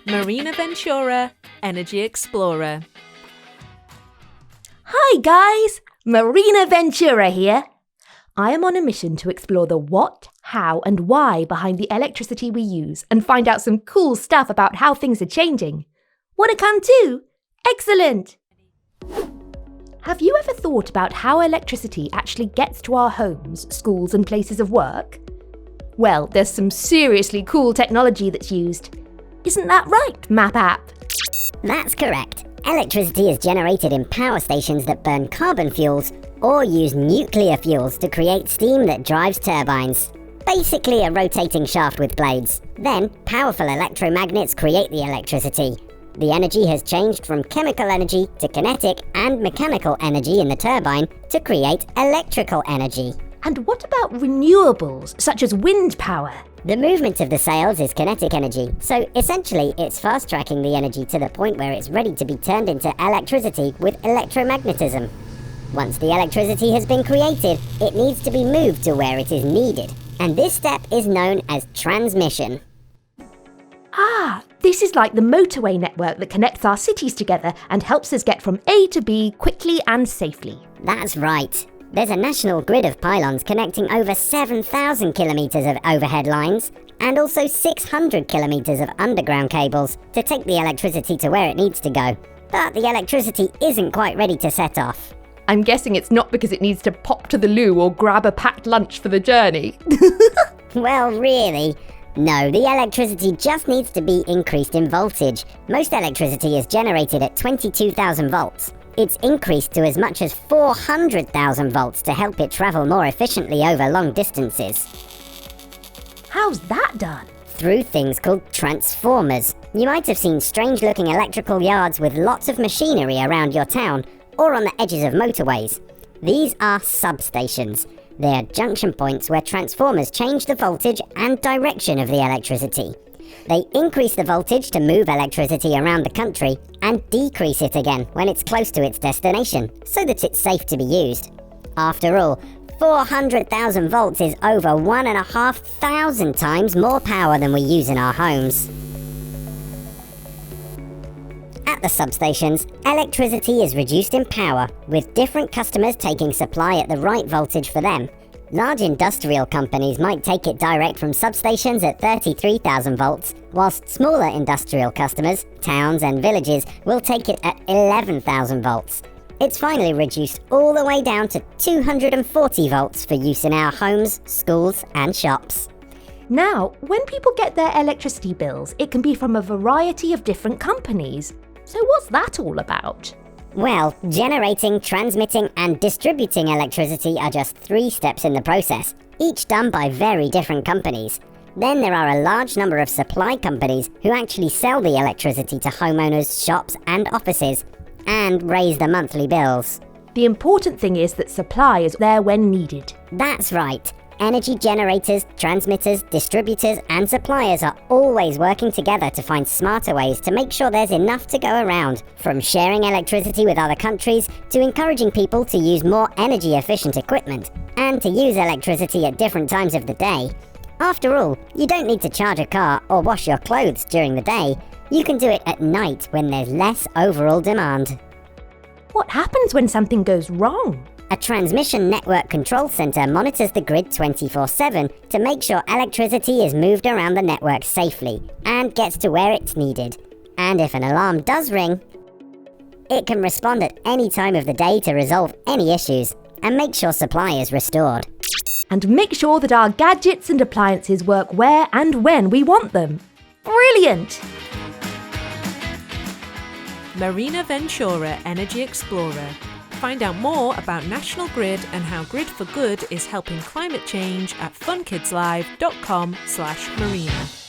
Marina Ventura, Energy Explorer. Hi guys, Marina Ventura here. I am on a mission to explore the what, how and why behind the electricity we use and find out some cool stuff about how things are changing. Want to come too? Excellent! Have you ever thought about how electricity actually gets to our homes, schools and places of work? Well, there's some seriously cool technology that's used. Isn't that right, Map App? That's correct. Electricity is generated in power stations that burn carbon fuels or use nuclear fuels to create steam that drives turbines. Basically a rotating shaft with blades. Then, powerful electromagnets create the electricity. The energy has changed from chemical energy to kinetic and mechanical energy in the turbine to create electrical energy. And what about renewables, such as wind power? The movement of the sails is kinetic energy, so essentially it's fast-tracking the energy to the point where it's ready to be turned into electricity with electromagnetism. Once the electricity has been created, it needs to be moved to where it is needed, and this step is known as transmission. Ah, this is like the motorway network that connects our cities together and helps us get from A to B quickly and safely. That's right. There's a national grid of pylons connecting over 7,000 kilometres of overhead lines and also 600 kilometres of underground cables to take the electricity to where it needs to go. But the electricity isn't quite ready to set off. I'm guessing it's not because it needs to pop to the loo or grab a packed lunch for the journey. Well, really. No, the electricity just needs to be increased in voltage. Most electricity is generated at 22,000 volts. It's increased to as much as 400,000 volts to help it travel more efficiently over long distances. How's that done? Through things called transformers. You might have seen strange-looking electrical yards with lots of machinery around your town or on the edges of motorways. These are substations. They are junction points where transformers change the voltage and direction of the electricity. They increase the voltage to move electricity around the country and decrease it again when it's close to its destination, so that it's safe to be used. After all, 400,000 volts is over 1,500 times more power than we use in our homes. At the substations, electricity is reduced in power, with different customers taking supply at the right voltage for them. Large industrial companies might take it direct from substations at 33,000 volts, whilst smaller industrial customers, towns and villages will take it at 11,000 volts. It's finally reduced all the way down to 240 volts for use in our homes, schools and shops. Now, when people get their electricity bills, it can be from a variety of different companies. So what's that all about? Well, generating, transmitting and distributing electricity are just 3 steps in the process, each done by very different companies. Then there are a large number of supply companies who actually sell the electricity to homeowners, shops and offices, and raise the monthly bills. The important thing is that supply is there when needed. That's right. Energy generators, transmitters, distributors and suppliers are always working together to find smarter ways to make sure there's enough to go around, from sharing electricity with other countries to encouraging people to use more energy efficient equipment and to use electricity at different times of the day. After all, you don't need to charge a car or wash your clothes during the day. You can do it at night when there's less overall demand. What happens when something goes wrong? A transmission network control center monitors the grid 24/7 to make sure electricity is moved around the network safely and gets to where it's needed. And if an alarm does ring, it can respond at any time of the day to resolve any issues and make sure supply is restored. And make sure that our gadgets and appliances work where and when we want them. Brilliant! Marina Ventura, Energy Explorer. Find out more about National Grid and how Grid for Good is helping climate change at funkidslive.com/marina.